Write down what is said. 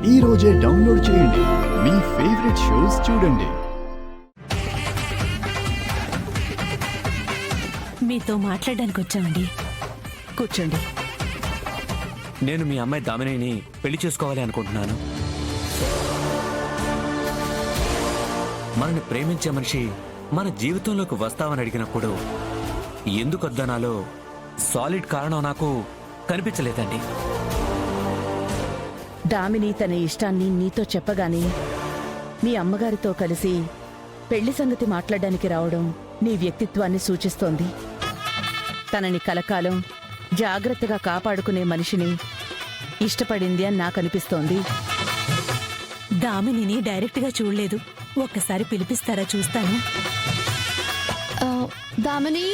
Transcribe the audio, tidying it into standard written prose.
ఈ రోజే డౌన్లోడ్ చేయండి. మీ ఫేవరెట్ షోస్ చూడండి. మీతో మాట్లాడడానికి వచ్చామండి. కూర్చోండి. నేను మీ అమ్మాయి దామినిని పెళ్లి చేసుకోవాలి అనుకుంటున్నాను. మనని ప్రేమించే మనిషి మన జీవితంలోకి వస్తామని అడిగినప్పుడు ఎందుకు వద్దనాలో సాలిడ్ కారణం నాకు కనిపించలేదండి. దామిని తన ఇష్టాన్ని నీతో చెప్పగానే మీ అమ్మగారితో కలిసి పెళ్లి సంగతి మాట్లాడడానికి రావడం నీ వ్యక్తిత్వాన్ని సూచిస్తోంది. తనని కలకాలం జాగ్రత్తగా కాపాడుకునే మనిషిని ఇష్టపడింది అని నాకనిపిస్తోంది. దామినిని డైరెక్ట్గా చూడలేదు. ఒక్కసారి పిలిపిస్తారా? చూస్తాను. దామిని